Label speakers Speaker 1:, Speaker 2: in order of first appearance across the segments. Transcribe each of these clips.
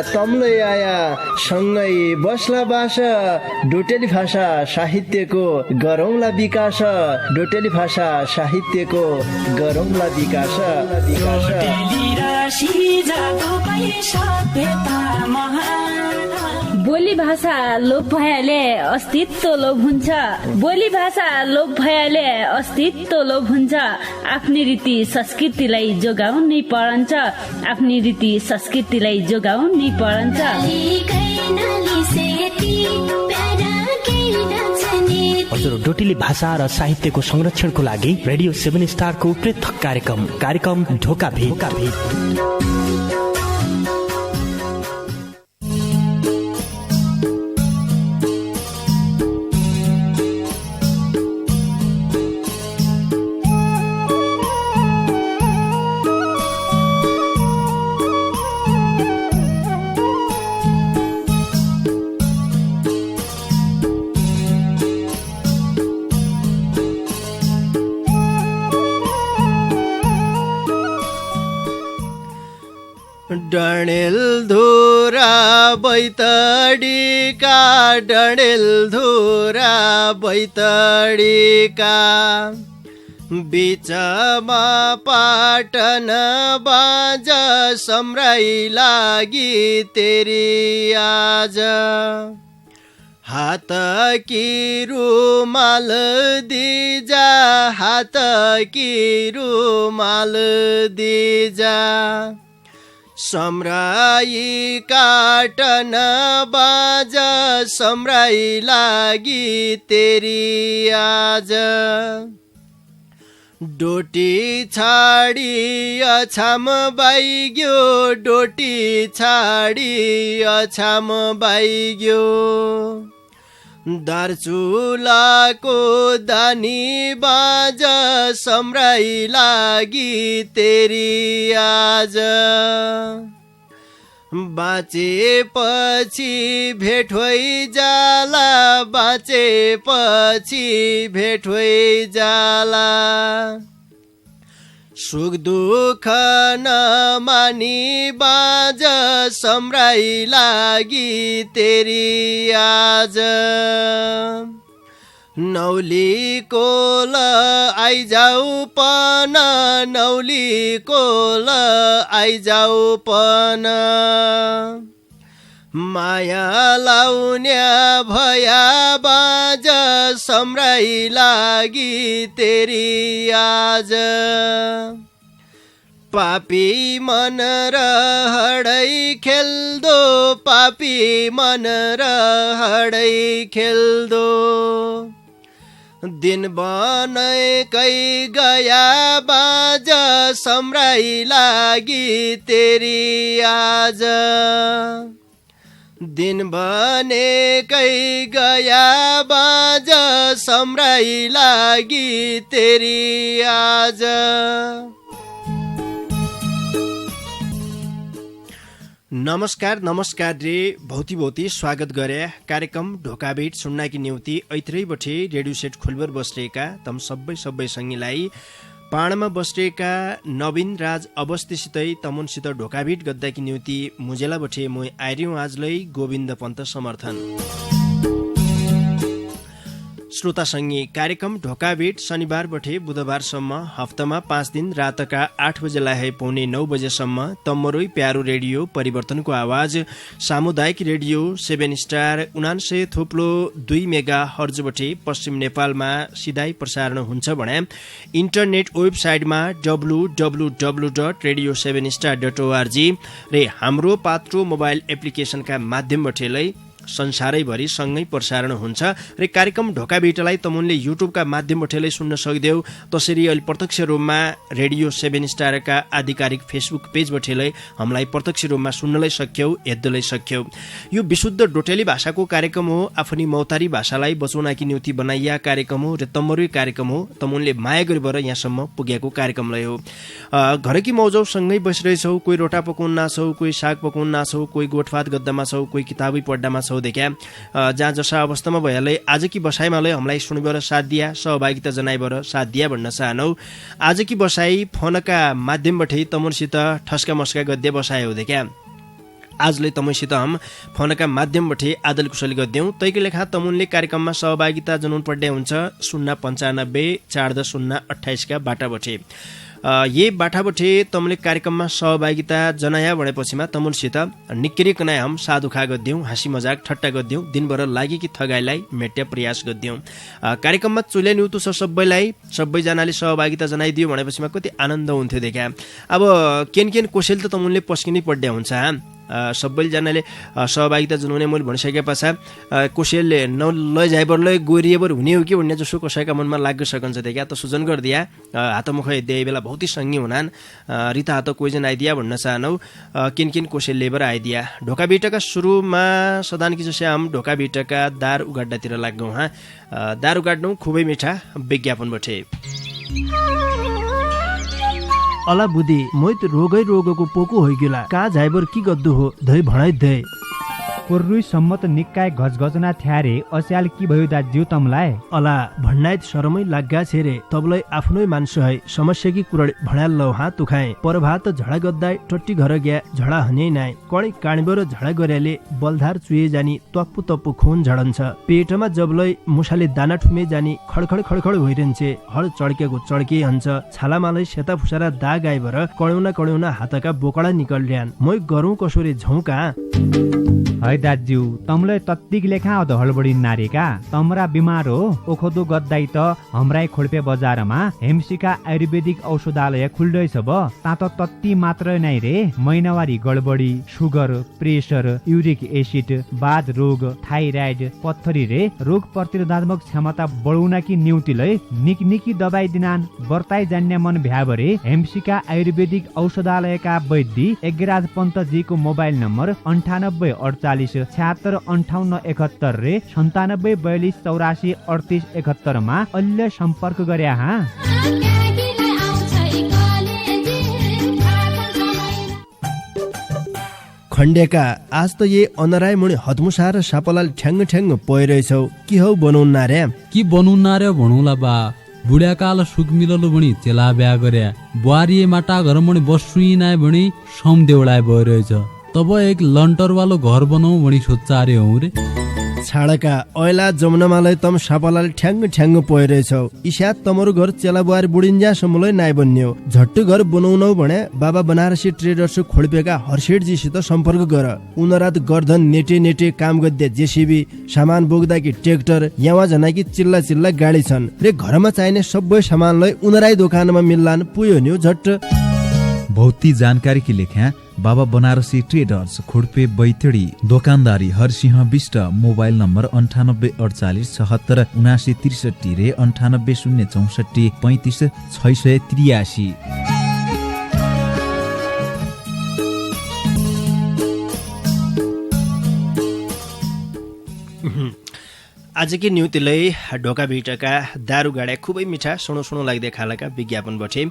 Speaker 1: तम्लै आया सँगै बस्ला बास डोटेली भाषा साहित्यको गरौँला विकास डोटेली भाषा साहित्यको गरौँला विकास
Speaker 2: बोली भाषा लोप भएले अस्तित्व लोप हुन्छ बोली भाषा लोप भएले अस्तित्व लोप हुन्छ आफ्नै रीति संस्कृतिलाई जोगाउनै पर्छ आफ्नै रीति संस्कृतिलाई जोगाउनै पर्छ
Speaker 3: हजुर डोटेली भाषा र साहित्यको संरक्षणको लागि रेडियो 7 स्टारको पृथक कार्यक्रम ढोकाभिट
Speaker 1: डडेलधुरा बैतडीका डडेलधुरा बैतडीका बिचमा पाटन बाज सम्राई लागि तेरी आज हात की रुमाल दिजा हात की रुमाल दिजा सम्राई काटन बाज सम्राई लागि तेरी आज डोटी छाडी अछाम बाइग्यो डोटी छाडी अछाम बाइग्यो दार्चुलाको दानी बाज सम्राई लागि तेरी आज बाँचेपछि भेट होइ जाला बाँचेपछि भेट होइ जाला सुख दुःख नमानी बाज सम्राई लागि तेरी आज नौली कोल आइजाऊ पन नौली कोल आइजाऊ पन माया लाउन्या भया बाज सम्राई लागि तेरी आज पापी मन र हडै खेल्दो पापी मन र हडै खेल्दो दिन बनैकै गया बाज सम्राई लागि तेरी आज दिन बनेकै गया बाज सम्राई लागि तेरी आज नमस्कार रे भौती स्वागत गरे कार्यक्रम ढोकाबेट सुन्नाकी निम्ति ऐत्रै बठे रेडियो सेट खोलबर बस्रेका तम सबै संगीलाई पाणमा बस्रेका नवीन राज अवस्थीसितै तमुनसित ढोकाबेट गद्दाकी निम्ति मुजेला बठे म आइर्यौं आजलै गोविन्द पन्त समर्थन श्रोता संगी कार्यक्रम ढोकाबेट शनिबार बठे बुधबारसम्म हप्तामा 5 दिन रातका 8 बजेलाई पौने 9 बजेसम्म तम्मरोई प्यारो रेडियो परिवर्तनको आवाज सामुदायिक रेडियो 7 स्टार 99.2 मेगा हर्ज बठे पश्चिम नेपालमा सिधाई प्रसारण हुन्छ भने इन्टरनेट वेबसाइटमा www.radio7star.org रे हाम्रो पात्रो मोबाइल एप्लिकेशनका माध्यमबाट संसारैभरि सँगै प्रसारण हुन्छ र कार्यक्रम ढोकाबेटलाई तमुनले युट्युबका माध्यमबाट सुन्न सक्देऊ तसरी अहिले प्रत्यक्ष रूपमा रेडियो 7 स्टारका आधिकारिक फेसबुक पेजबाट हामीलाई प्रत्यक्ष रूपमा सुन्नलाई सक्यौ हेर्दै सक्यौ यो विशुद्ध डोटेली भाषाको कार्यक्रम हो आफ्नी मौतारी भाषालाई बचाउनकी निम्ति बनाइया कार्यक्रम हो र तम्मरुई कार्यक्रम हो तमुनले माया गरेर यहाँसम्म पुगेको कार्यक्रमलाई हो घरकी मौजौ सँगै बसिरहेछौ कोही रोटा पकाउन नाछौ कोही साग पकाउन नाछौ कोही गोठफात गद्दामा छौ कोही किताबै पढ्दामा छौ देखा जहाँ जसा अवस्थामा भइहाल्दै आजकी बसाइमालाई हामीलाई सुनिबर साथ दिया सहभागिता जनाइबर साथ दिया भन्न चाहनौ आजकी बसाई फोनका माध्यमबाट तमुनसित ठस्का मस्का गद्दे बसायो देखा आजले तमैसित हम फोनका माध्यमबाट आदल कुशल गद्यौं तैको लेखा तमुनले कार्यक्रममा सहभागिता जनाउनु पर्ने हुन्छ 095 40 28 का बाटाबटे ये बाटाबटे तमुले कार्यक्रममा सहभागिता जनाया भनेपछिमा तमुलसित निक्केरी कनाय हम साधुखा गद्यौं हाँसी मजाक ठट्टा गद्यौं दिनभर लागि कि थगाइलाई मेट्या प्रयास गद्यौं कार्यक्रममा चुल्या न्युतु छ सबैजनाले सहभागिता जनाइदियो भनेपछिमा कति आनन्द हुन्थ्यो देखा अब केन कोसेल त तमुलले पस्किनै पड्या हुन्छ सबैजनाले सहभागिता जनाउने मैले भनिसके पछाडि कोसेलले लैजाइबरलै गोरिएबर हुने हो कि भन्ने जसो कसैका मनमा लाग्न सकन्छ देखा त सुजन गरिदिया हातमुख दिए बेला बहुत संगी हुनान् रिता हात कोइजन आइदिया भन्न चाहनौ किन कोसेल लेबर आइदिया ढोका बिटका सुरुमा सदान कि जसै हम ढोका बिटका दार उगाड्डातिर लाग्गौं दार उगाड्नु खुबै मिठा विज्ञापन बटे
Speaker 4: अला बुद्धि मोइत रोगै रोगको पोको होइगेला का झाइबर की गद्दु हो धै भणाइ दे
Speaker 5: कोर्रुई सम्मत निकाय गजगजना थ्यारे अस्याल की भयो दाज्यू तमलाई
Speaker 4: अला भन्नाइत शरमै लाग्गा छेरे तबलाई आफ्नै मान्छे है समस्या की कुरड भणाल लौ हात तुखाए परभात झडा गद्दाई टट्टी घर ग्या झडा हने नाइ कणी काणीबर झडा गर्याले बलधार चुए जानी तप्पु तप्पु खून झडन्छ पेटमा जबलै मुसाले दाना ठुमे जानी खडखड होइरहन्छे हल चड्केको चड्के हन्छ छालामालै सेता फुसारा दाग आइबर कड्याउना हातका बोकडा निकल्ड्यान मै गरौँ कसोरे झौका
Speaker 5: है दाज्यू तमलाई तत्तिक लेखा अध हलबडी नारेका तमरा बिमार हो ओखदो गद्दाई त हमराई खोल्पे बजारमा हेमसिका आयुर्वेदिक औषधालय खुल्दैछ ब तात तत्ति मात्र नै रे महिनावारी गडबडी सुगर प्रेसर युरिक एसिड बाध रोग थाइराइड पत्थरी रे रोग प्रतिरोधात्मक क्षमता बढाउन कि न्युतिलै निकनिकी दबाई दिनान बर्ताई जान्ने मन भ्याबरे हेमसिका आयुर्वेदिक औषधालयका वैद्य एगराज पन्तजीको मोबाइल नम्बर 9848765871 रे 9742843871 मा अहिले सम्पर्क गरे हा
Speaker 4: खण्डेका आज त ये अनराय मुनि हतमुसार सापलाल ठ्याङ पइरहेछौ कि हौ बनाउन रे
Speaker 6: कि बनाउन रे भणौला बा बुढ्याकाल सुख मिललो भणी चेला ब्या गर्या बुहारी माटा घर मुनि बस्सुई नाय भणी सम देउलाय भइरहेछ तब एक लन्टर वालो घर बनाऊ भणी सोच्चारे हौ रे
Speaker 4: छाडका ऐला जमुनामालाई तम सापलाल ठ्याङ पइरहेछौ इसा तमरो घर चेला बुहारी बुढिन्जा समलै नाइ बन्न्यो झट्टु घर बनाउनौ भने बाबा बनारसी ट्रेडर्स खोल्पेका हर्षेडजीसित सम्पर्क गर उनरात गर्धन नेटे काम गद्दे जेसीबी सामान बोक्दा कि ट्र्याक्टर यावा जना कि चिल्ला गाडी छन् रे घरमा चाहिने सबै सामानलाई उनराई दोकानमा मिल्लान पुयो न्यू झट्ट
Speaker 7: भौती जानकारी की लेख्या बाबा बनारसी ट्रेडर्स खोडपे बैतडी दोकानदारी हरसिंह विष्ट मोबाइल नम्बर 9848767963 रे 9804435683।
Speaker 1: आज की न्युतिलै ढोका भिटका दारू गाड्या खुबै मिठा सुनो लाग्दै खालका विज्ञापन बटे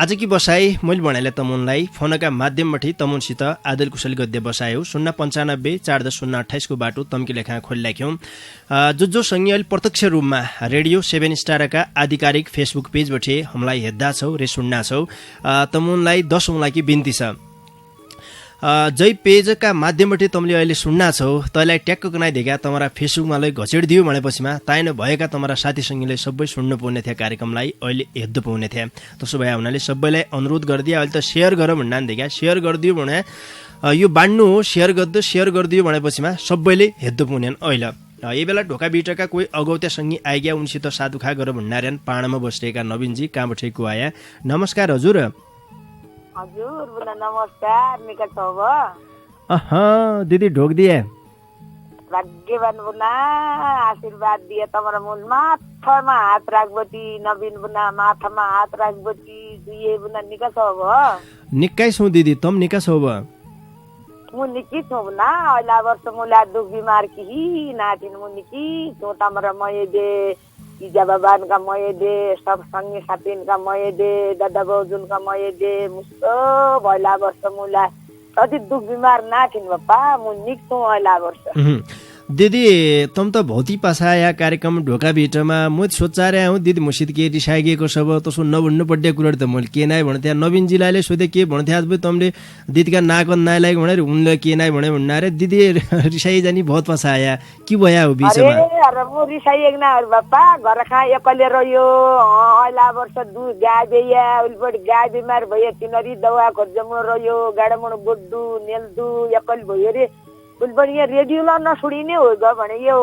Speaker 1: आज की बसाई मैले भनेले तमुनलाई फोनका माध्यमबाट तमुनसित आदल कुशल गद्य बसायो 095 40 को बाटो तम्की लेखा खोलिराख्यौं जो सँगै अहिले प्रत्यक्ष रूपमा रेडियो 7 स्टारका आधिकारिक फेसबुक पेजबाट हामीलाई हेर्दा छौ रे सुन्ना छौ तमुनलाई 10 औंलाकी बिन्ती छ जै पेजका माध्यमबाट तमले अहिले सुन्ना छौ तैलाई ट्याक्क कनाइ देगा तमरा फेसबुकमा लै घचेड दियो भनेपछिमा ताइन भएका तमरा साथी संगीले सबै सुन्न पाउने थिए कार्यक्रमलाई अहिले हेर्द पाउने थिए त्यसो भए हुनाले सबैलाई अनुरोध गर्दिया अहिले त शेयर गर भन्नान देगा शेयर गर्दियो भने यो बाड्नु हो शेयर गर्दियो भनेपछिमा सबैले हेर्द पाउनेन अहिले यही बेला ढोका बिटका कोही अगौत्या संगी आइग्या उनसित साधुखा गर भन्नार्यान पाणामा बसेका नवीनजी कामठेको आया नमस्कार हजुर
Speaker 8: हजुर बुना नमस्कार निका छौ भ
Speaker 4: दिदी ढोक दिए
Speaker 8: भाग्यवान बुना आशीर्वाद दिए तमरा मुन माथामा हात राख्बती नवीन बुना माथामा हात राख्बती दुए बुना निका छौ भ
Speaker 4: निकै छौ दिदी तम निका छौ भ
Speaker 8: मु निकी छौ ना अहिले वर्ष मुला दुख बिमार की नाटिन मु निकी तो तमरा मये दे इजा बाबान का मये दे सब संगी साथीन का मये दे दादा बाउजुन का मये दे मुस्तो भइला वर्ष मुला अति दुख बिमार नाथिन बापा मु निक्छु अहिले वर्ष
Speaker 1: दिदी तुम त भौती पासा या कार्यक्रम ढोका भिटमा म सोचा रहे हूँ दिदी मसित के रिसाइएको सब तसो नभन्नु पर्ने कुरा त मैले के नाइ भन्थे नवीन जिल्लाले सोधे के भन्थे आज तुमले दिदीका नाकन नाइ लाग भनेर उनले के नाइ भने भन्ना रे दिदी रिसाइ जानी बहुत पासा आया के भया हो बीचमा
Speaker 8: अरे म रिसाइएको ना बापा घर खा एकले रह्यो अइला वर्ष दु गाय बेया उलपट गाय बिमार भयो तिनरी दवा खोज्जमु रह्यो गाडमण गोड्डु नेल्दु एकल भयो रे उलपट यहाँ रेडियो ला नसुडिने हो ग भने यो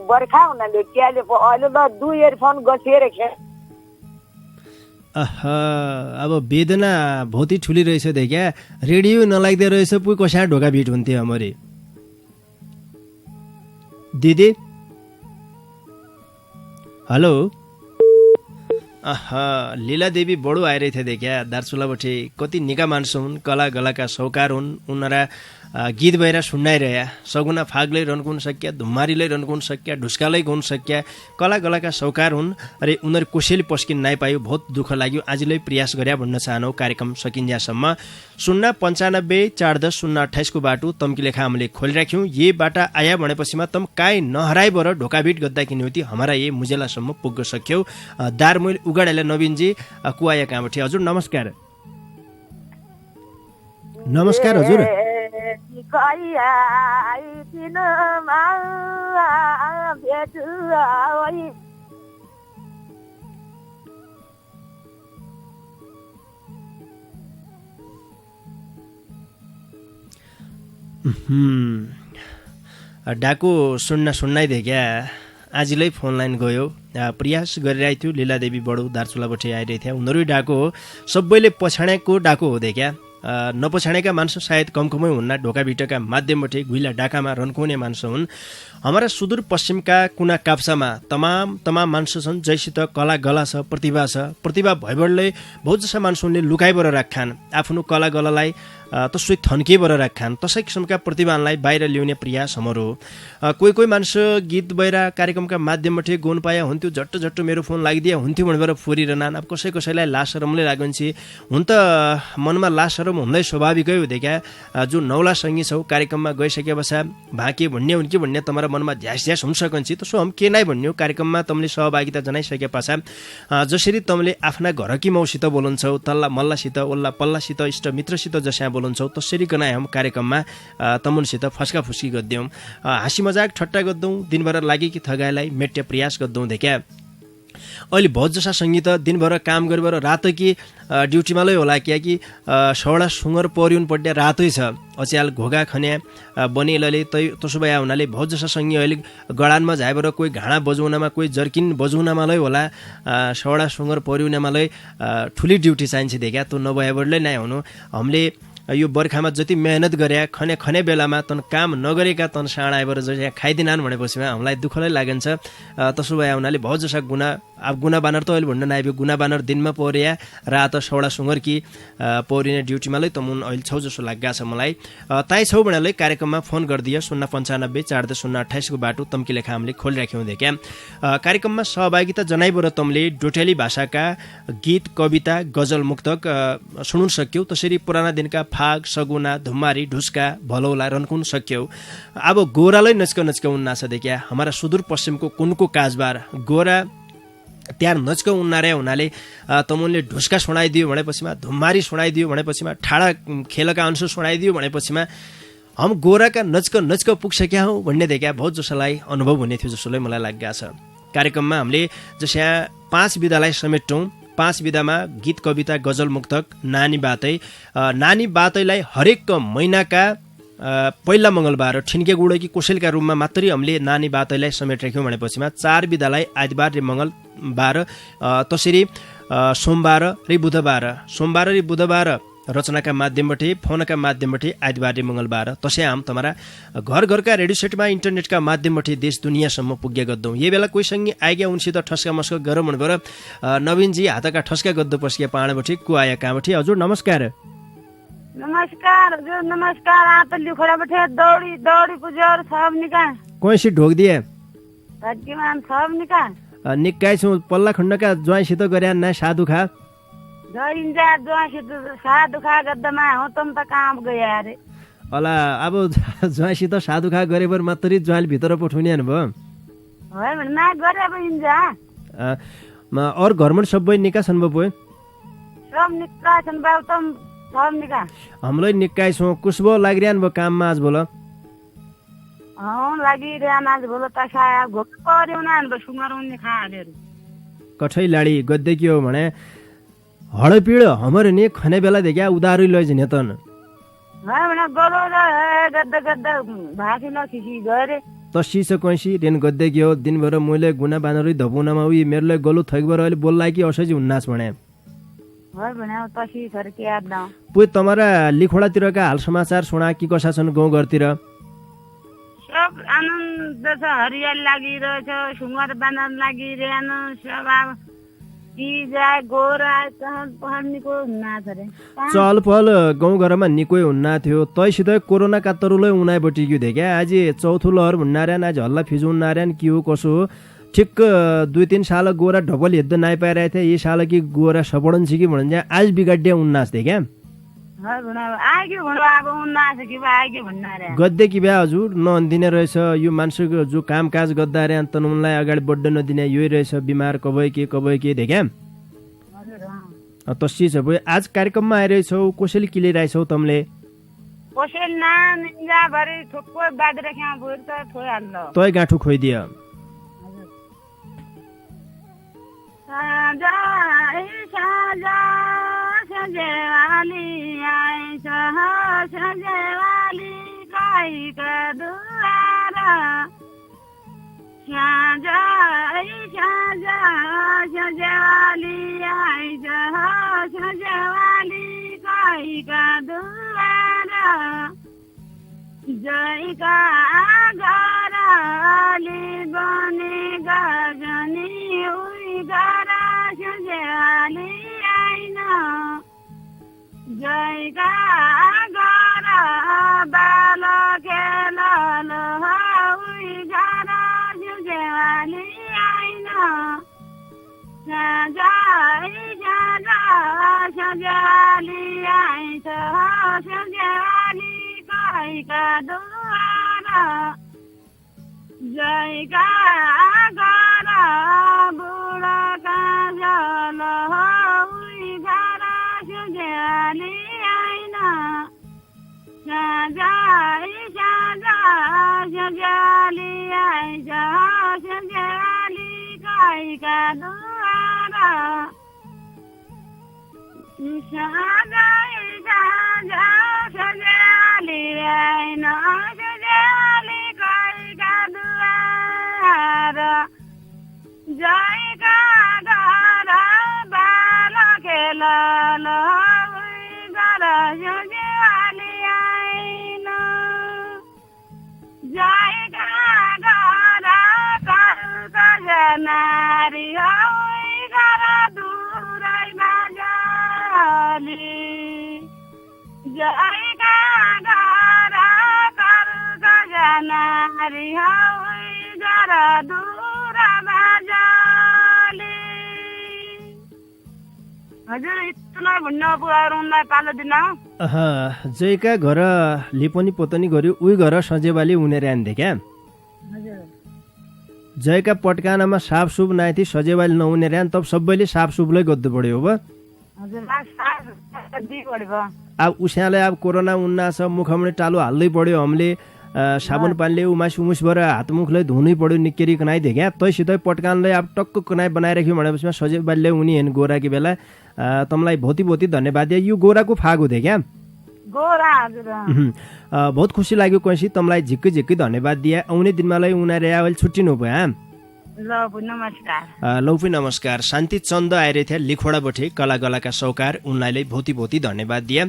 Speaker 8: बर्खा हुनाले क्याले अहिले ल दु इयरफोन गसेर खे
Speaker 1: अब वेदना बहुत ही ठुली रहेछ देखा रेडियो नलाग्दो रहेछ पुइ कसा ढोका भिट हुन्थ्यो हमरे दिदी हेलो लीला देवी बडो आइरहेथे देखा दार्चुलाबाट कति निका मान्छे हुन् कला गलाका सौकार हुन् उनीहरा गीत भएर सुन्नाइरह्या सगुना फाग्लै रन्कुन सक्या धुम्मारीलै रन्कुन सक्या ढुस्कालै गाउन सक्या कला गलाका सौकार हुन् अरे उनीहरू कसैले पस्किन नाइपायो बहुत दुःख लाग्यो आजलै प्रयास गर्या भन्न चाहनौ कार्यक्रम सकिन्जेसम्म 095 410 028 को बाटो तम्की लेखा हामीले खोलिराख्यौँ ये बाटा आया भनेपछिमा तम काई नहराइबर ढोकाभिट गद्दा कि निउति हमारा ये मुजेलासम्म पुग्न सक्यौ दारमैल उगाडेला नवीनजी कुवाया कहाँबाट हजुर नमस्कार नमस्कार हजुर डाको सुन्नै देख्या आजलै फोन लाइन गयो प्रयास गरिरहेको थियो लीलादेवी बडो दार्चुलाबाट आइरहेको थियो उनीहरू डाको हो सबैले पछाडेको डाको हो देखा नपछाडेका मान्छे सायद कमकमै हुन्न ढोकाभिटका माध्यमबाट गुइला डाकामा रन्काउने मान्छे हुन् हमारा सुदूरपश्चिमका कुना काप्सामा तमाम मान्छे छन् जैसित कला गला छ प्रतिभा भइबडले बहुत जसा मान्छेले लुकाइबर राख्छन् आफ्नो कला गलालाई तसै थन्केबर राख्छन् तसै किसिमका प्रतिभालाई बाहिर ल्याउने प्रयास हाम्रो कोही मान्छे गीत बहिरा कार्यक्रमका माध्यमबाट गाउन पाए हुन्थ्यो झट्ट मेरो फोन लागिदिए हुन्थ्यो भनेर फोरिरहन् अब कसैलाई लाज शरमले लाग्छ हुन त मनमा लाज शरम हुँदै स्वाभाविकै हो देखा जो नौला सङ्गी छौ कार्यक्रममा गइसके पश्चात भाके भन्ने हुन् कि भन्ने तमरा मनमा झ्यास हुन सकन्छ तसो हम के नाइ भन्ने कार्यक्रममा तमले सहभागिता जनाइसके पश्चात जसरी तमले आफ्ना घरकी मौसित बोलन्छौ तल्ला मल्लासित ओल्ला पल्लासित इष्ट मित्रसित जस्या बोलन्छौ तसरी गनाइ हम कार्यक्रममा तमुनसित फस्का फुस्की गद्यौं हाँसी मजाक ठट्टा गद्दौं दिनभर लागेकी थगाइलाई मेट्ने प्रयास गद्दौं देखा अहिले बहुत जसा सङ्गीत दिनभर काम गरेर रात कि ड्युटीमा लै होला कि सौडा सुँगर पर्युन पड्या रातै छ अच्याल घोगा खन्या बनेलले तसो भए हुनाले बहुत जसा सङ्गी अहिले गडानमा झाएर कोही घाँडा बजाउनमा कोही जर्किन बजाउनमा लै होला सौडा सुँगर पर्युनमा लै ठुली ड्युटी चाहिन्छ देखा त्यो नभएबाटै नै हुनु हामीले यो बर्खामा जति मेहनत गरे खने बेलामा तन काम नगरेका तन साँड आएर जसरी खाइदिनान् भनेपछि हामीलाई दुःखलै लागन्छ तसो भए हुनाले बहुत जसा गुना बानर त अहिले भन्न नआयो गुना बानर दिनमा पर्या रात सौडा सुँगर कि पौरिने ड्युटीमा लै तमुन अहिले छौ जस्तो लाग्गा छ मलाई ताई छौ भनेलाई कार्यक्रममा फोन गरिदियो 095 410 028 को बाटो तम्की लेखा हामीले खोलिराख्यौँ देखा कार्यक्रममा सहभागिता जनाइबर तमले डोटेली भाषाका गीत कविता गजल मुक्तक सुन्न सक्यौ तसरी पुराना दिनका फाग सगुना धुम्मारी ढुस्का भलौला रन्कुन सक्यौ अब गोरालै नचक उन्ना छ देखा हमारा सुदूरपश्चिमको कुनको काजबार गोरा त्यार नचक उन्नारे हुनाले तमुनले ढुस्का सुनाइदियो भनेपछिमा धुम्मारी सुनाइदियो भनेपछिमा ठाडा खेलका अंश सुनाइदियो भनेपछिमा हम गोराका नचक पुग्सक्या हौ भन्ने देखा बहुत जसोलाई अनुभव हुने थियो जसोलाई मलाई लाग्गा छ कार्यक्रममा हामीले जस्या 5 विधालाई समेट्यौं 5 विधामा गीत कविता गजल मुक्तक नानी बातैलाई हरेक महिनाका पहिला मंगलबार ठिन्के गुड कि कोसेलका रूपमा मात्रै हामीले नानी बातैलाई समेट राख्यौँ भनेपछिमा 4 विधालाई आइतबार र मंगलबार तसरी सोमबार र बुधबार रचनाका माध्यमबाट फोनका माध्यमबाट आइतबार र मंगलबार तसै हम तमरा घरका रेडियो सेटमा इन्टरनेटका माध्यमबाट देश दुनियाँसम्म पुग्या गद्दौं ये बेला कोहीसँग आइग्या उनसित ठस्का मस्क गरौँ भनेर नवीनजी हातका ठस्का गद्दो पस्किया पाणबाट को आया कहाँबाट हजुर नमस्कार
Speaker 8: हजुर नमस्कार आप लिखोडाबाट दौडी पुजर सब निका
Speaker 1: कोइसी ढोक दिए
Speaker 8: भाग्यमान सब निका
Speaker 1: निकाय छु पल्ला खण्डका ज्वाइसित गर्या ना साधु खा
Speaker 8: जइन्जा ज्वाइसित साधु खा गद्दमा हो तम त काम गया रे
Speaker 4: अला अब ज्वाइँसित साधुखा गरेबर मात्रै ज्वाइँले भित्र पठाउने भयो
Speaker 8: है भने मा गरे अब इन्जा
Speaker 4: और घरमा सबै निका छन् भयो
Speaker 8: सब निका छन् बाउ त सब निका
Speaker 4: हामीलाई निकाय छौँ कुसबो लागिरहनु भयो काममा आज बोल
Speaker 8: लागिरहन आज बोल त साया घोक पर्यो न सुँगर उन्ने खालेहरू
Speaker 4: कठै लाडी गद्दे के हो भने हडपिड हाम्रो नि खने बेला देखा उधारो लैजने त
Speaker 8: है भने गलो र गद्दा गद्दा भाषी नखिसी गरे
Speaker 4: तसी कैसी रेन गद्दे के हो दिनभर मैले गुना बानरी धपुनामा उही मेरोलाई गलो थैकबर अहिले बोल्ला कि असै उन्नास भने
Speaker 8: है भने तसी थर के याद न
Speaker 4: पुइ तमरा लिखोडातिरका हाल समाचार सुना कि कसा छन् गाउँ घरतिर
Speaker 8: सब आनन्द छ हरियाली लागिरहेछ सुँगर बानर लागिरहेन सब अब
Speaker 4: चहल पहल गाउँघरमा निकै हुन्ना थियो तैसित कोरोना कातरुलै उनाइ बटिक्यो देखा आज चौथो लहर हुन्नार्यान आज हल्ला फिजु हुन्नार्यान के हो कसो हो ठिक्क 2-3 साल गोरा ढबल हेद्द नाइ पाइरहेको थियो यी साल कि गोरा सपडन छ कि भन्छ आज बिगाड्या उन्नास देखा गद्दे कि भ्या हजुर नदिने रहेछ यो मान्छेको जो कामकाज गर्दा रे अन्त उनलाई अगाडि बढ्न नदिने यही रहेछ बिमार कबै के देखा तसी छ भयो आज कार्यक्रममा आइरहेछौ कसैले किलिरहेछौ तमले तै गाँठो खोइदियो
Speaker 8: सजेवाली आइछ सजेवाली गाईका दुवारा साँझा सजेवाली आइछ सजेवाली गाईका दुवारा जयका गराली बने गजनी उही गरा सजेवाली आइन जयका गरा बाल खेलल उही गरा सजेवाली आइन साँझा सजेवाली आइछ सजेवाली गाईका दुवारा जयका गरा बुढाका जल उही गरा सजेवाली आइन साँझा सजेवाली आइछ सजेवाली गाईका दुवारा सजेवाली आइन सजेवाली गाईका दुवारा जयका गरा बाल खेलल गरा सजेवाली आइन जयका गरा करुका जनारी गरा दुराइमा जाली जयका गरा करुका जनारी गरा दुरामा जाली हजुर इतना भन्न पुगाएर उनलाई पालो दिन
Speaker 4: जयका घर लिपनी पोतनी गर्यो उही घर सजेवाली उनेर आन्थे क्या जयका पटकानामा साफ सुप नाइथी सजेवाली नहुने ऱ्यान तब सबैले साफ सुपलाई गद्दु पर्यो हो अब उस्याले अब कोरोना उन्ना छ मुखमुनि टालो हाल्दै पर्यो हामीले साबुन पानीले उमास हातमुखलाई धुनै पर्यो निकेरी कनाइ देख्या तैसितै पटकानलाई अब टक्क कनाइ बनाइराख्यो भनेपछि सजेवालीले उनी हेर्नु गोराकी बेला तमलाई भौती धन्यवाद दिए यो गोराको फाग हो क्या बहुत खुसी लाग्यो कैसी तमलाई झिक्कै धन्यवाद दिए आउने दिनमालाई उनीहरू अहिले छुट्टिनु भयो लौ पनि नमस्कार शान्ति चन्द आइरहेथे लिखोडा बठे कला गलाका सौकार उनलाई भौती धन्यवाद दिए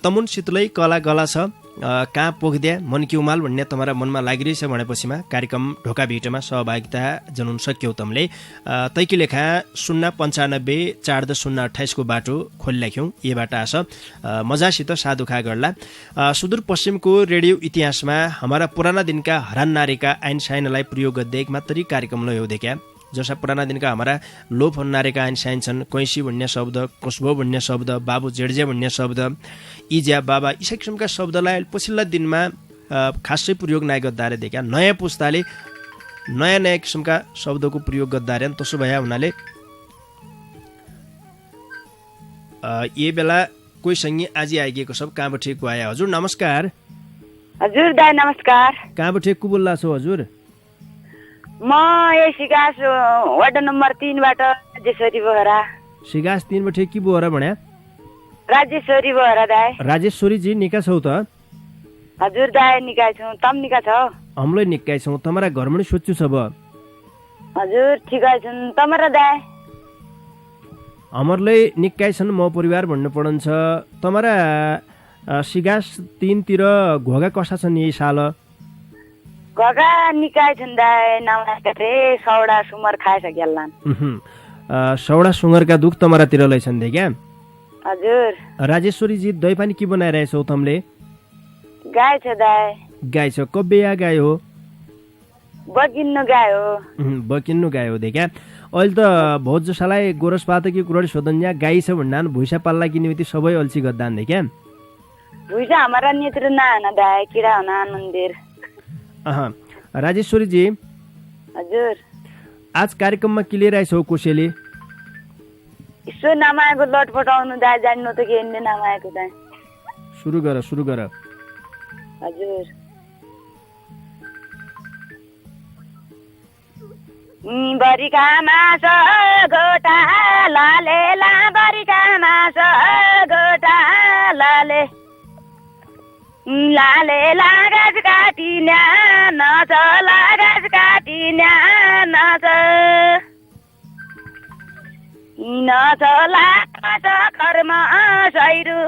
Speaker 4: तमुन सितलै कला गला छ कहाँ पोखिदिया मन कि उमाल भन्ने तुम्हारा मनमा लागिरहेछ भनेपछिमा कार्यक्रम ढोका भेटमा सहभागिता जनाउन सक्यौ तमले तैकी लेखा 095 को बाटो खोलिराख्यौँ यबाट आछ मजासित साधुखा गर्ला सुदूरपश्चिमको रेडियो इतिहासमा हमारा पुराना दिनका हरान नारीका आइन साइनलाई प्रयोग गर्दै एक मात्रै कार्यक्रम लो देख्या
Speaker 1: जसा पुराना दिनका हाम्रा लोप हुन्नारेका आइन्स्टाइन छन् कैसी भन्ने शब्द कोस्बो भन्ने शब्द बाबु जेड्जे भन्ने शब्द इज्या बाबा यी किसिमका शब्दलाई पछिल्ला दिनमा खासै प्रयोग नाइ गद्दारे देखा नयाँ पुस्ताले नयाँ नयाँ किसिमका शब्दको प्रयोग गद्दारे त्यसो भए हुनाले यही बेला कोही सँगै आज आइगएको सब कहाँबाट को आया हजुर नमस्कार
Speaker 8: हजुर दाइ नमस्कार
Speaker 1: कहाँबाट को बोल्ला छौ हजुर
Speaker 8: म यही सिगास वार्ड नम्बर 3 बाट राजेश्वरी बोहरा
Speaker 1: सिगास 3 बाट के बोहरा भन्या
Speaker 8: राजेश्वरी बोहरा दाइ
Speaker 1: राजेश्वरी जी निका छौ त
Speaker 8: हजुर दाइ निका छौ तम निका छ
Speaker 1: हमले निकाय छौ तमरा घरमा सोच्छु छ ब
Speaker 8: हजुर ठिकै छन् तमरा दाइ
Speaker 1: हमरले निकाय छन् म परिवार भन्नु पडन्छ तमरा सिगास 3 तिर घोगा कसा छन् यही साल
Speaker 8: घोगा निकाय छन् दाइ नमाका रे सौडा सुमर खाए सकेलान
Speaker 1: सौडा सुँगरका दुख तमरातिर लैछन् दे क्या
Speaker 8: हजुर
Speaker 1: राजेश्वरी जी दही पानी के बनाइरहेछौ तमले
Speaker 8: गाय छ दाइ
Speaker 1: गाय छ कब्बेया गाय हो
Speaker 8: बकिन्नु गाय हो
Speaker 1: बकिन्नु गाय हो देखा अहिले त बहुत जसालाई गोरसपातकी कुरडी सोधन्या गाई छ भन्नान भुइसा पाल्ला किनेमिति सबै अल्छी गद्दान देखा
Speaker 8: भुइसा हमारा नेत्र ना ना दाइ किरा हुना मन्दिर
Speaker 1: राजेश्वरी जी
Speaker 8: हजुर
Speaker 1: आज कार्यक्रममा के लिएर आइछौ कोसेली
Speaker 8: यसो नमाएको लट पटाउनु दाइ जान्नु त के हिँड्ने नमाएको दाइ
Speaker 1: सुरु गर
Speaker 8: हजुर बरिका मास गोटा लाले ला बरिका मास गोटा लाले लाले लागज काटिन्या नच लागज काटिन्या नच नच लाच कर्म सैरु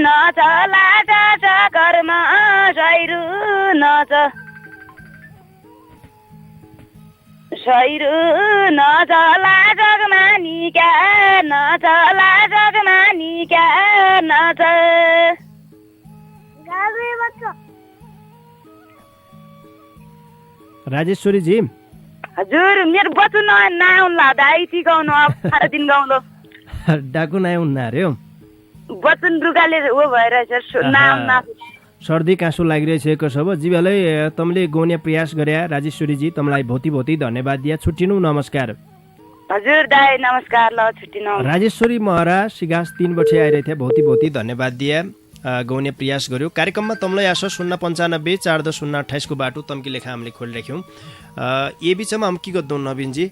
Speaker 8: नच लाच कर्म सैरु नच सैरु नच लाजग मानिका नच लाजग मानिका नच
Speaker 1: राजेश्वरी जी
Speaker 8: हजुर मेरो बच्चु नआउनु ला दाइ सिकाउनु अब दिन गाउँदो
Speaker 1: डाकु नाइ हुन्न अरे हो
Speaker 8: बच्चन रुगाले ऊ भइरहेछ नाम
Speaker 1: सर्दी काँसो लागिरहेछ सब जीवालाई तमले गाउने प्रयास गरे राजेश्वरी जी तमलाई भौती धन्यवाद दिया छुट्टिनु नमस्कार
Speaker 8: हजुर दाइ नमस्कार ल छुट्टिनु
Speaker 1: राजेश्वरी महरा सिगास 3 बजे आइरहेथे भौती धन्यवाद दिया गाउने प्रयास गर्यो कार्यक्रममा तमलाई आस 095 4028 को बाटो तम्की लेखा हामीले खोलिराख्यौँ ए बिचमा हम के गद्दौँ नवीनजी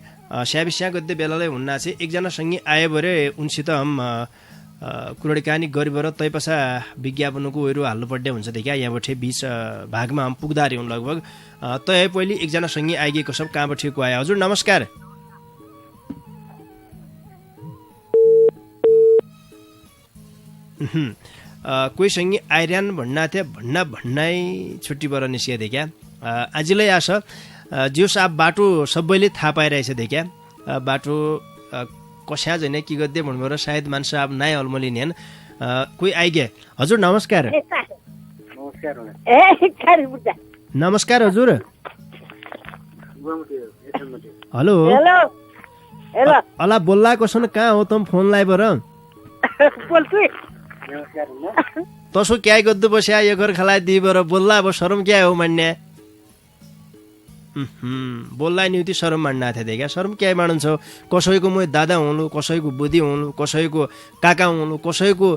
Speaker 1: स्याबिस्या गद्दे बेलालाई हुन्न चाहिँ एकजना सँगै आयो भरे उनसित हम कुरडी कहानी गरेर तैपछा विज्ञापनको उयो हाल्नु पर्ने हुन्छ देखिया यहाँबाट बीच भागमा हम पुग्दारी हुन् लगभग तय पहिले एकजना सँगै आइगएको सब कहाँबाट को आयो हजुर नमस्कार कोही सँगै आइरहन भन्ना थिए भन्नै छुट्टीबाट निस्किए देखिया आजलाई आश जो साब बाटो सबैले थाहा पाइरहेछ देखिया बाटो कस्या जने के गद्दे भन्नुभयो सायद मान्छे अब नाइ अलमलिने हैन कोही आइगे हजुर नमस्कार नमस्कार हजुर हेलो हेलो अला बोल्ला कसो कहाँ हो तम फोन लाइ बर बोल्छु तसो क्या गद्दु बस्या यो घर खलाइ दिबर बोल्ला अब शरम क्या हो मान्ने बोल्ला नि उति शरम मान्ना थिए देखा शरम क्या मान्छ कसैको म दादा हुनु कसैको बुद्धि हुनु कसैको काका हुनु कसैको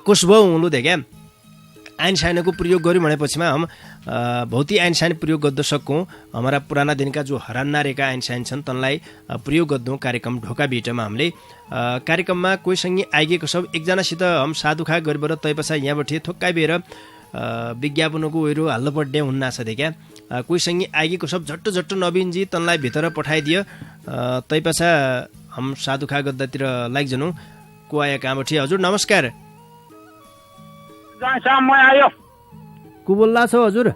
Speaker 1: कुशबौ हुनु देखा आइन साइनको प्रयोग गर्यो भनेपछिमा हम भौती आइन साइन प्रयोग गर्न सकौँ हमारा पुराना दिनका जो हरान्ना रेका आइन साइन छन् तनलाई प्रयोग गर्दौँ कार्यक्रम ढोका भेटमा हामीले कार्यक्रममा कोहीसँगै आइगएको सब एकजनासित हम साधुखा गरेर तैपछा यहाँबाट थोक्काइ बेर विज्ञापनको उयो हाल्नु पर्ने हुन्न छ देखा कोहीसँगै आइगएको सब झट्ट नवीनजी तनलाई भित्र पठाइदियो तैपछा हम साधुखा गद्दातिर लाइक जनौ को आयो कहाँबाट हजुर नमस्कार
Speaker 9: म आयो
Speaker 1: को बोल्ला छौ हजुर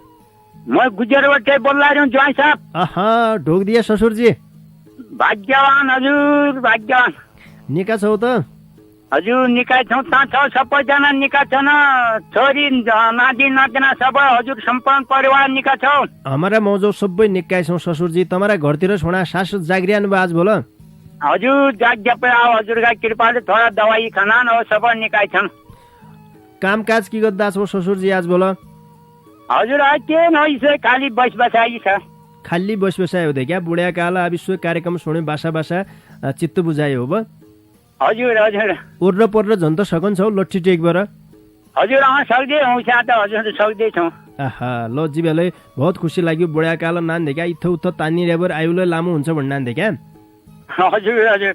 Speaker 9: म गुजरबाट बोल्ला छु ज्वाइँ साहब
Speaker 1: आहा ढोक दिए ससुरजी
Speaker 9: भाग्यवान हजुर भाग्यवान
Speaker 1: निका छौ त
Speaker 9: हजुर निकाय छौँ छ सबैजना निका छन् छोरी नाति नातिना सबै हजुर सम्पूर्ण परिवार निका छौ
Speaker 1: हमारा मौजो सबै निकाय छौँ ससुरजी तमारा घरतिर छोडा सासु जागिरहनु भयो आज बोल
Speaker 9: हजुर जाग्यापै अब हजुरका कृपाले थोडा दवाई खाना न सबै निकाय छन्
Speaker 1: कामकाज के गर्दा छौ ससुरजी आज बोल
Speaker 9: हजुर के नइसे खाली बसबसाइ छ
Speaker 1: खाली बसबसाइ हुँदै क्या बुढ्या काल विश्व कार्यक्रम सुन्यो बासा बासा चित्त बुझायो हो
Speaker 9: हजुर हजुर
Speaker 1: ओर्र पर्र झन् त सकन्छौ लट्ठी टेकबाट
Speaker 9: हजुर सक्दै हुन्छ त हजुर सक्दैछौँ
Speaker 1: आहा ल जीवालाई बहुत खुसी लाग्यो बुढ्या काल नान देखा इत्थ उत्थ तानी रेबर आयुले लामो हुन्छ भन्ने नान देखा
Speaker 9: हजुर हजुर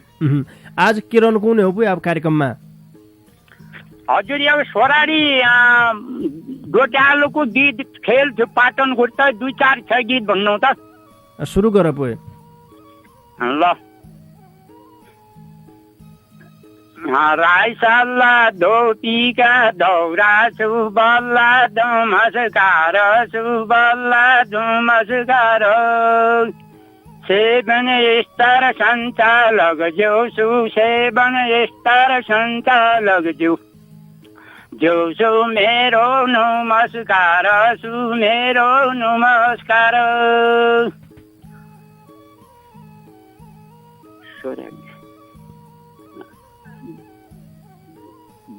Speaker 1: आज के रहनु कुन हो अब कार्यक्रममा
Speaker 9: हजुर अब सोराडी डोट्यालोको गीत खेल थियो पाटन गुट 2-4 छ गीत भन्नु त
Speaker 1: सुरु गर पोए
Speaker 9: ल राई सल्ला धोतीका दौरा सुबल्ला धुमस्कार सुबल्ला धुमस्कार सेवन स्तर सञ्चालक ज्यौसु सेवन स्तर सञ्चालक ज्यौसु मेरो नमस्कार सु मेरो नमस्कार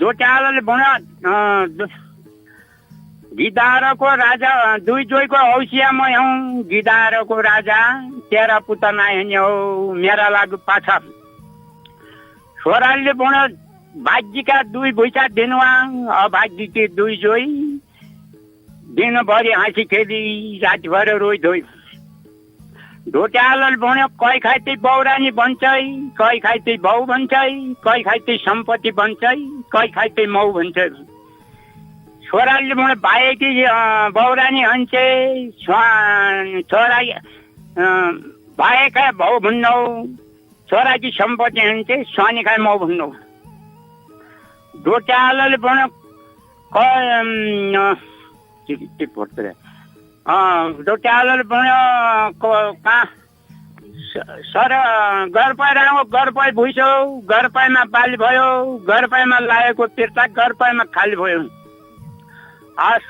Speaker 9: डोट्यालोले भन्यो गिदारको राजा दुई जोइको औसिया म हूँ गिदारको राजा तेरा पुत्र नायनी हो मेरा लागि पाछा छोराले भन्यो भाग्यका दुई भुइँचा दिनुवा अभाग्यकी दुई जोइ दिनभरि हाँसी खेली रातभर रोइ धोइ डोट्यालोले भन्यो कै खाइते बौरानी भन्छै कै खाइते भाउ भन्छै कै खाइते सम्पत्ति भन्छै कै खाइते माउ भन्छ छोराले भन्यो भाइकी बौरानी हन्छे छोरा भाइका भाउ भन्नौ छोराकी सम्पत्ति हन्छे स्वानी खाए माउ भन्नौ डोट्यालोले भन्यो डोट्यालोले भन्यो सर घरपाई राम्रो घरपाई भुइसो घरपाईमा बाली भयो घरपाईमा लागेको तिर्ता घरपाईमा खाली भयो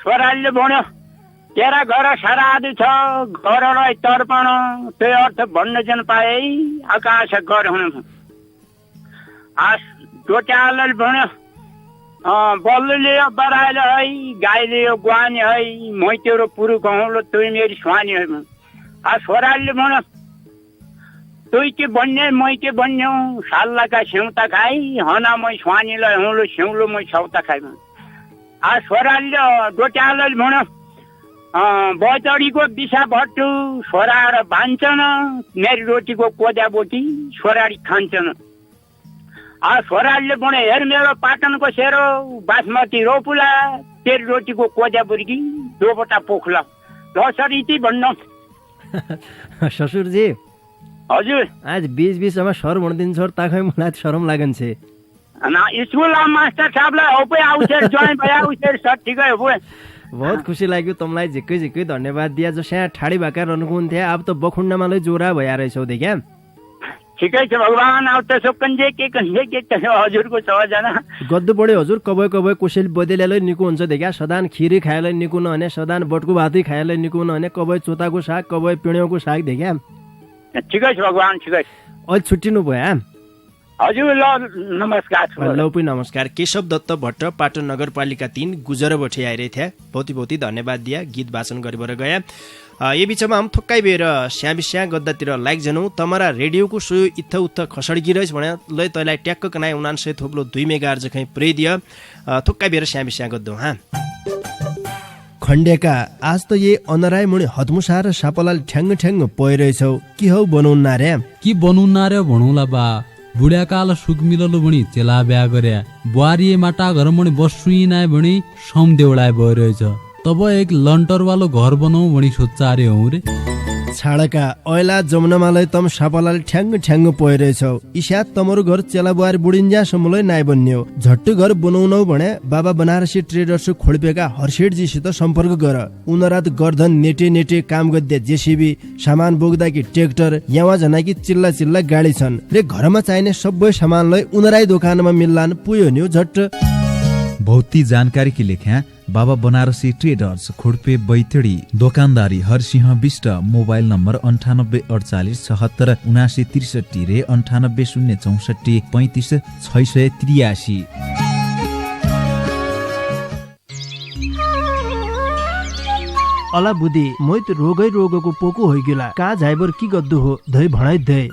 Speaker 9: छोराले भन्यो तेरा घर सरादी छ घरलाई तर्पण त्यो अर्थ भन्न जन पाए आकाश घर हुनु डोट्यालोले भन्यो बल्लुले बराइले है गाईले गुहानी है मै तेरो पुरुष हौँ तुई मेरी स्वानी है छोराले भन्यो तुई के बन्ने मै के बन्ने साल्लाका सेउता खाइ हना मै स्वानीलाई हौँ सेउलो मै छौता खाइ छोराले डोट्यालोले भन्यो बचडीको दिशा भट्टु छोरा र भान्छन् मेरी रोटीको कोजा बोटी छोराडी खान्छन् छोराले भन्यो हेर मेरो पाटनको सेरो बासमती रोपुला तेरी रोटीको कोजा बुर्गी दोबटा पोखला लसरी ती भन्नु
Speaker 1: ससुरजी
Speaker 9: हजुर
Speaker 1: आज बीच-बीचमा सर भन्दिन्छ सर ताखै मलाई शरम लागन छे
Speaker 9: ना स्कुल मास्टर साहबलाई होपै आउँछ जोइन भए आउँछ सर ठिकै हो
Speaker 1: बहुत खुसी लाग्यो तमलाई झिक्कै झिक्कै धन्यवाद दिया जसै ठाडी भाका रहनुको हुन्थे अब त बखुण्डमा लै जोरा भया रहेछौ देखा
Speaker 9: ठिकै छ भगवान अब त सोकन्जे के हजुरको सबैजना
Speaker 1: गद्दु पढ्यो हजुर कबै कबै कोसेल बदेलेलै निको हुन्छ देखा सदान खिरी खाएलै निको नहुने सदान बटको भातै खाएलै निको नहुने कबै चोताको साग कबै पिँड्योको साग देखा
Speaker 9: ठिकै छ भगवान ठिकै
Speaker 1: अहिले छुट्टिनु भयो
Speaker 9: हजुर ल नमस्कार
Speaker 1: ल पनि नमस्कार केशव दत्त भट्ट पाटन नगरपालिका 3 गुजरबठे आइरहे थिए बहुती बहुती धन्यवाद दिया गीत वाचन गरिबर गया ये बीचमा हम थोक्काइ बेर स्याबिस्या गद्दातिर लाइक जनौ तमरा रेडियोको सोयो इत्थ उत्थ खसडगिरस भने लै तैलाई ट्याक्क कनाइ 99 थोप्लो 2 मेगाहर्ज खै प्रेदिय थोक्काइ बेर स्याबिस्या गद्दौ हा खण्डेका आज त ये अनराय मुनि हदमुसा र सापलाल ठ्याङ्ग ठ्याङ्ग पइरहेछौ कि हौ बनाउन रे
Speaker 6: कि बनाउन रे भणौला बा बुढ्याकाल सुख मिललो भणी चेला ब्या गर्या बुहारिए माटा घर मणि बसुई नाय भणी सम देउलाय भइरहेछ तब एक लन्टर वालो घर बनाऊ भणी सोच्चा रे हौ रे
Speaker 4: छाडका ऐला जमुनामालाई तम सापालाले ठ्याङ्ग ठ्याङ्ग पोइरहेछौ इसा तमरो घर चेला बुहारी बुढिन्ज्यासम्मलाई नाइ बन्यो झट्टु घर बनाउनौ भने बाबा बनारसी ट्रेडर्स खोल्पेका हर्षेडजीसित सम्पर्क गर उनरात गर्धन नेटे नेटे काम गद्या जेसीबी सामान बोक्दाकी ट्र्याक्टर यावा जनाकी चिल्ला चिल्ला गाडी छन् रे घरमा चाहिने सबै सामानलाई उनराई दोकानमा मिल्लान पुयो नि झट्ट
Speaker 7: भौती जानकारी की लेख्या बाबा बनारसी ट्रेडर्स खोडपे बैतडी दोकानदारी हरसिंह विष्ट मोबाइल नम्बर 9848767963 रे 9804353683।
Speaker 4: अला बुदी मोइत रोगै रोगको पोको होइगेला का झाइबर की गद्दु हो धै भणाइ धै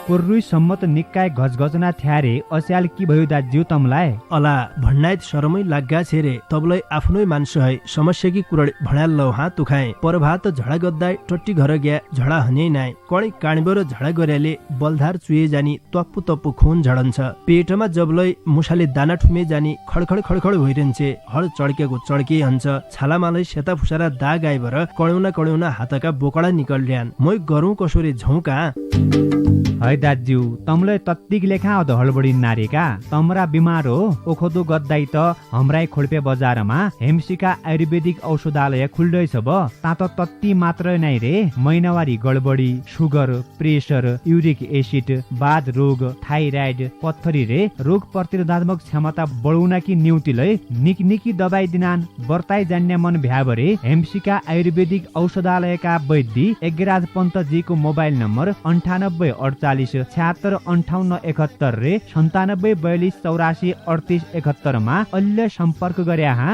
Speaker 5: पुर्रुई सम्मत निक्काय गजगजना थ्यारे अस्याल की भयो दाज्यू तमलाई
Speaker 4: अला भन्नाइत शरमै लाग्गा छेरे तबलाई आफ्नै मान्छे है समस्या की कुरड भणाल लौ हात तुखाए परभात झडा गद्दाय टट्टी घर ग्या झडा हने नाइ कणी काणीबर झडा गर्याले बलधार चुए जानी तप्पु तप्पु खून झडन्छ पेटमा जबलै मुसाले दाना ठुमे जानी खडखड खडखड भइरहन्छे हड चड्केको चड्के हन्छ छालामालै सेता फुसारा दाग आइबर कणौना कणौना हातका बोकडा निकल्ड्यान मै गरौँ कसोरे झौका
Speaker 5: है दाज्यू तमलाई तत्तिक लेखा अध हलबडी नारेका तमरा बिमार हो ओखदो गद्दाई त हमराई खोल्पे बजारमा हेमसिका आयुर्वेदिक औषधालय खुल्दैछ ब तात तत्ति मात्र नै रे महिनावारी गडबडी सुगर प्रेसर युरिक एसिड बाध रोग थाइराइड पत्थरी रे रोग प्रतिरोधात्मक क्षमता बढाउन कि न्यूतिलै निकनिकी दबाई दिनान बर्ताई जान्ने मन भ्याबरे हेमसिका आयुर्वेदिक औषधालयका वैद्य एगराज पन्तजीको मोबाइल नम्बर 9848765871 रे 9742843871 मा अहिले सम्पर्क गरे हा।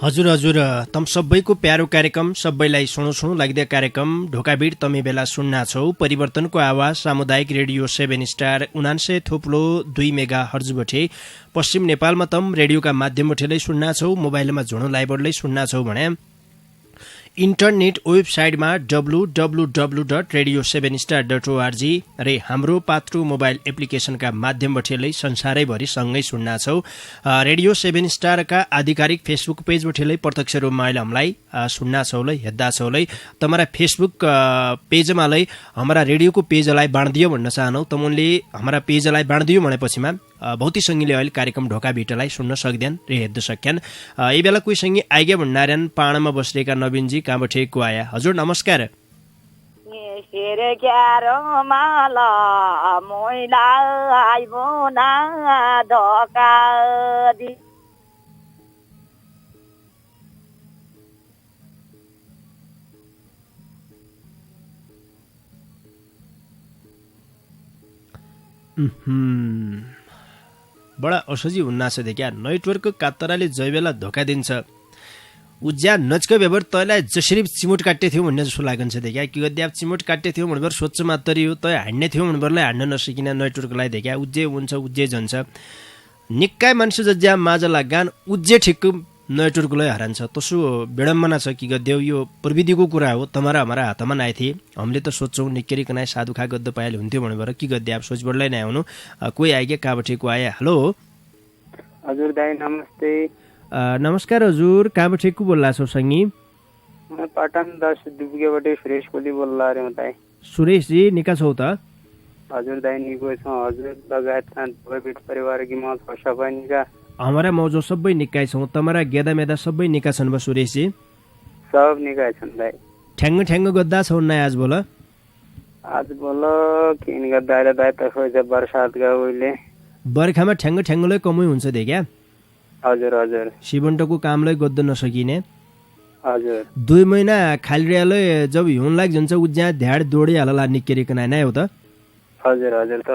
Speaker 1: हजुर हजुर तम सबैको प्यारो कार्यक्रम सबैलाई सुनु लाग्दै कार्यक्रम ढोकाबीड तमी बेला सुन्ना छौ परिवर्तनको आवाज सामुदायिक रेडियो 7 स्टार 99.2 मेगा हर्जबठे पश्चिम नेपालमा तम रेडियोका माध्यमबठे सुन्ना छौ मोबाइलमा झुणो लाइभरले सुन्ना छौ भने इन्टरनेट वेबसाइटमा www.radio7star.org रे हाम्रो पात्रो मोबाइल एप्लिकेशनका माध्यमबठेलै संसारैभरि सँगै सुन्ना छौ रेडियो 7 स्टारका आधिकारिक फेसबुक पेजबठेलै प्रत्यक्ष रूपमा अहिले हामीलाई सुन्ना छौलै हेर्दा छौलै तमरा फेसबुक पेजमालै हाम्रा रेडियोको पेजलाई बाँड्दियो भन्न चाहनौ तमुनले हाम्रा पेजलाई बाँड्दियो भनेपछिमा भौती सङ्गीले अहिले कार्यक्रम ढोका भिटलाई सुन्न सक्दैन रे हेर्न सक्यान यही बेला कोही सङ्गी आइगे भन्नारायण पाणामा बसेका नवीनजी कहाँबाट को आया हजुर नमस्कार बडा असोजी हुन्नाछ देखिया नेटवर्क कातराले जयबेला धोका दिन्छ उज्या नचको व्यवहार तँलाई जसरी चिमोट काट्टे थियो भन्ने जस्तो लागन्छ देखिया कि गद्या चिमोट काट्टे थियो भनेर सोच्छ मात्रै हो तँ हान्ने थियो भनेरलाई हान्न नसकिन नेटवर्कलाई देखिया उज्जे हुन्छ उज्जे जान्छ निक्काय मान्छे जज्या माझ लाग्गान उज्जे ठिक नेटवर्कलाई हरान्छ तसो विडम्बना छ कि गद्यौ यो प्रविधिको कुरा हो तमारा हमारा हातमा नाइ थिए हामीले त सोच्छौँ निक्केरी कनाइ साधुखा गद्द पाइल हुन्थ्यो भनेर कि गद्या सोचबडलाई नै आउनु कोही आइगे कहाँबाट को आए हेलो
Speaker 10: हजुर दाइ नमस्ते
Speaker 1: नमस्कार हजुर कहाँबाट को बोल्ला छौ संगी
Speaker 10: म पटन 10 दुबकेबाट सुरेश कोली बोल्ला रे म दाइ
Speaker 1: सुरेश जी निका छौ त
Speaker 10: हजुर दाइ निको छ हजुर लगायत दुबे परिवारकी म खुशा पनि का
Speaker 1: हमारा मौजो सबै निकाय छौं तमरा गेदा मेदा सबै निका छन् बा सुरेश जी
Speaker 10: सब निकाय छन् दाइ
Speaker 1: ठ्याङ्ग ठ्याङ्ग गद्दा छौ न आज बोल
Speaker 10: किन गद्दा रे दाइ त खोइ बर्सात गा उइले
Speaker 1: बर्खामा ठ्याङ्ग ठ्याङ्गलै कमै हुन्छ देखिया
Speaker 10: हजुर हजुर
Speaker 1: सिबन्टको कामलाई गद्द नसकिने
Speaker 10: हजुर
Speaker 1: 2 महिना खालिरहेलै जब हिउन लाग जान्छ उज्या ध्याड दोडी हालला निकेरी कनाइ नै हो त
Speaker 10: हजुर हजुर त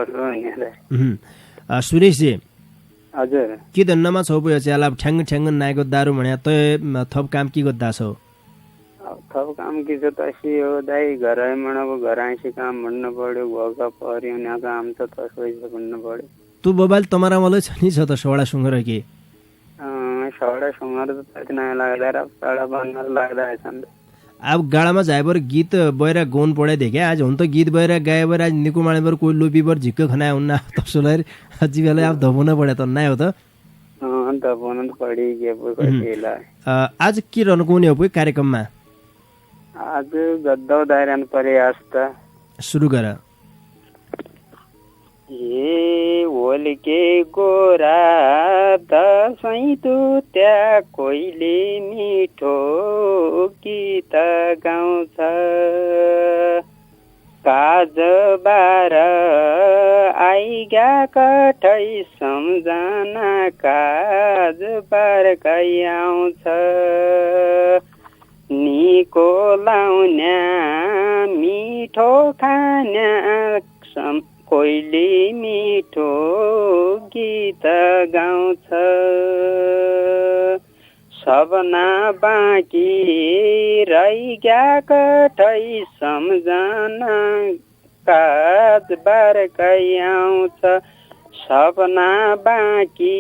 Speaker 1: सुरेश जी
Speaker 10: हजुर
Speaker 1: के धन्नमा छौ पो चाहिँ ठ्याङ्ग ठ्याङ्ग नायको दारु भने त थप काम के गद्दा छौ
Speaker 10: थप काम के छ तसी हो दाइ घरै मणको घराइसी काम भन्न पर्यो भोका पर्यो न काम त तसै भन्न पर्यो
Speaker 1: तु मोबाइल तमरा मलाई छ नि छ त सोडा सुँगर के
Speaker 10: सोडा सुँगर त त्यति नै लाग्दा र सोडा बन्नर लाग्दा छन्
Speaker 4: अब गाडामा जाएबर गीत बएर गौन पढे देखे आज हुन त गीत बएर गाएबर आज निकु माडेबर कोही लोपीबर झिक्क खनाए हुन्न तसोलाई जीवाले अब धबुन पढे त नाइ हो त
Speaker 10: धबुन पढी के
Speaker 4: आज के रहनुको हो कार्यक्रममा
Speaker 10: आज गद्दा दायरान प्रयास त
Speaker 4: सुरु गर
Speaker 10: ए ओलके गोरा दसैँ त्या कोइले मिठो गीत गाउँछ काज बार आइगा कठै सम्झना काज बार आउँछ निको लाउन्या मिठो खान्या कोइली मिठो गीत गाउँछ सबना बाँकी रहिगा कठै सम्झना काज बारकै आउँछ सपना बाँकी